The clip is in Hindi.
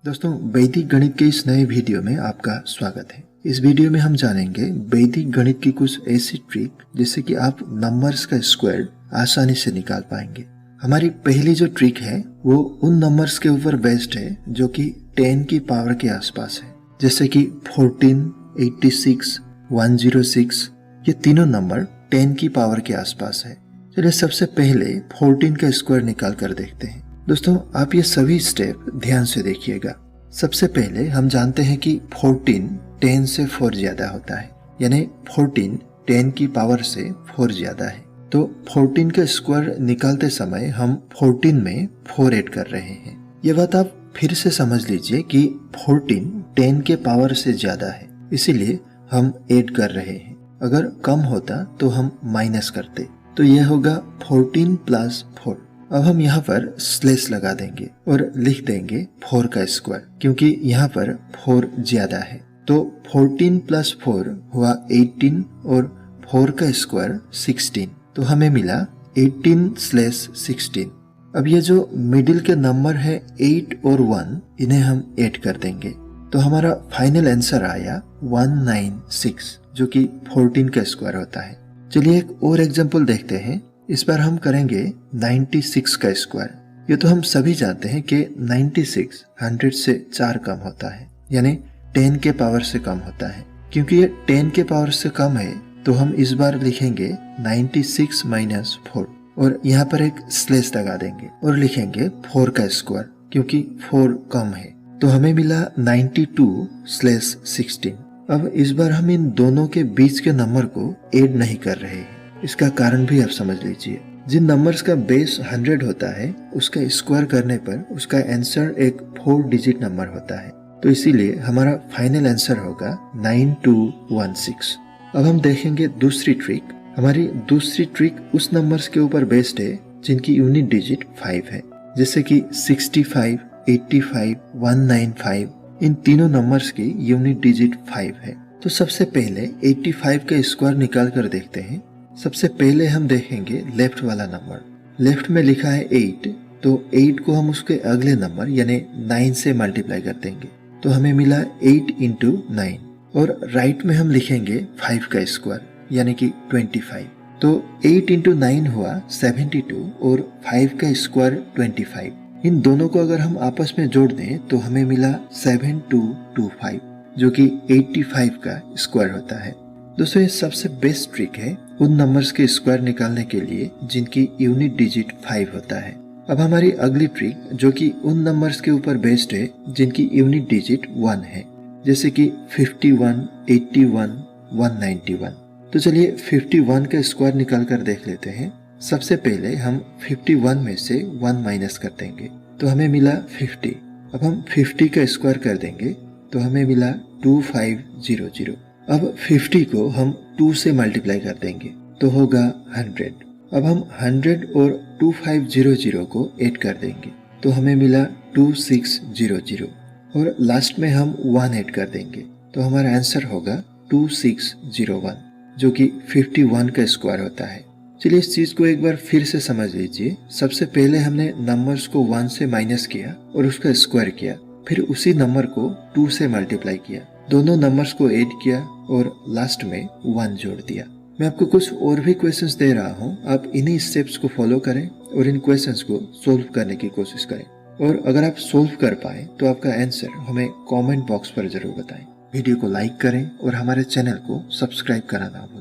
दोस्तों, वैदिक गणित के इस नए वीडियो में आपका स्वागत है। इस वीडियो में हम जानेंगे वैदिक गणित की कुछ ऐसी ट्रिक जिससे कि आप नंबर्स का स्क्वायर आसानी से निकाल पाएंगे। हमारी पहली जो ट्रिक है वो उन नंबर्स के ऊपर बेस्ड है जो कि 10 की पावर के आसपास है, जैसे कि 14, 86, 106। ये तीनों नंबर 10 की पावर के आसपास है। चलिए सबसे पहले 14 का स्क्वायर निकाल कर देखते हैं। दोस्तों, आप ये सभी स्टेप ध्यान से देखिएगा। सबसे पहले हम जानते हैं कि 14 10 से 4 ज्यादा होता है, यानी 14 10 की पावर से 4 ज्यादा है। तो 14 का स्क्वायर निकालते समय हम 14 में 4 ऐड कर रहे हैं। ये बात आप फिर से समझ लीजिए कि 14 10 के पावर से ज्यादा है, इसीलिए हम ऐड कर रहे हैं। अगर कम होता तो हम माइनस करते, तो यह होगा 14 प्लस 4। अब हम यहाँ पर स्लेस लगा देंगे और लिख देंगे 4 का स्क्वायर, क्योंकि यहाँ पर 4 ज्यादा है। तो 14 प्लस 4 हुआ 18 और 4 का स्क्वायर 16। तो हमें मिला 18/16। अब ये जो मिडिल के नंबर है 8 और 1, इन्हें हम ऐड कर देंगे, तो हमारा फाइनल आंसर आया 196, जो कि 14 का स्क्वायर होता है। चलिए एक और एग्जांपल देखते हैं। इस बार हम करेंगे 96 का स्क्वायर। ये तो हम सभी जानते हैं कि 96 100 से 4 कम होता है, यानी 10 के पावर से कम होता है। क्योंकि ये 10 के पावर से कम है तो हम इस बार लिखेंगे 96 माइनस 4 और यहाँ पर एक स्लेस लगा देंगे और लिखेंगे 4 का स्क्वायर, क्योंकि 4 कम है। तो हमें मिला 92/16। अब इस बार हम इन दोनों के बीच के नंबर को ऐड नहीं कर रहे हैं। इसका कारण भी आप समझ लीजिए। जिन नंबर्स का बेस 100 होता है उसका स्क्वायर करने पर उसका आंसर एक 4 डिजिट नंबर होता है, तो इसीलिए हमारा फाइनल आंसर होगा 9216। अब हम देखेंगे दूसरी ट्रिक। हमारी दूसरी ट्रिक उस नंबर्स के ऊपर बेस्ड है जिनकी यूनिट डिजिट 5 है, जैसे कि 65, 85, 195। इन तीनों नंबर्स की यूनिट डिजिट 5 है। तो सबसे पहले 85 का स्क्वायर निकाल कर देखते हैं। सबसे पहले हम देखेंगे लेफ्ट वाला नंबर। लेफ्ट में लिखा है 8, तो 8 को हम उसके अगले नंबर यानी 9 से मल्टीप्लाई कर देंगे, तो हमें मिला 8 × 9। और राइट में हम लिखेंगे 5 का स्क्वायर यानी कि 25। तो 8 × 9 हुआ 72 और 5 का स्क्वायर 25। इन दोनों को अगर हम आपस में जोड़ दें तो हमें मिला 7225, जो कि 85 का स्क्वायर होता है। दोस्तों, ये सबसे बेस्ट ट्रिक है उन नंबर्स के स्क्वायर निकालने के लिए जिनकी यूनिट डिजिट 5 होता है। अब हमारी अगली ट्रिक जो कि उन नंबर्स के ऊपर बेस्ड है जिनकी यूनिट डिजिट 1 है, जैसे कि 51, 81, 191। तो चलिए 51 का स्क्वायर निकाल कर देख लेते हैं। सबसे पहले हम 51 में से 1 माइनस कर देंगे, तो हमें मिला 50। अब हम 50 का स्क्वायर कर देंगे तो हमें मिला 2500। अब 50 को हम 2 से मल्टीप्लाई कर देंगे तो होगा 100। अब हम 100 और 2500 को ऐड कर देंगे तो हमें मिला 2600 और लास्ट में हम 1 ऐड कर देंगे तो हमारा आंसर होगा 2601, जो कि 51 का स्क्वायर होता है। चलिए इस चीज को एक बार फिर से समझ लीजिए। सबसे पहले हमने नंबर्स को 1 से माइनस किया और उसका स्क्वायर किया, फिर उसी नंबर को 2 से मल्टीप्लाई किया, दोनों नंबर्स को ऐड किया और लास्ट में 1 जोड़ दिया। मैं आपको कुछ और भी क्वेश्चंस दे रहा हूं, आप इन्हीं स्टेप्स को फॉलो करें और इन क्वेश्चंस को सोल्व करने की कोशिश करें। और अगर आप सोल्व कर पाए तो आपका आंसर हमें कमेंट बॉक्स पर जरूर बताएं। वीडियो को लाइक करें और हमारे चैनल को सब्सक्राइब करना ना भूलें।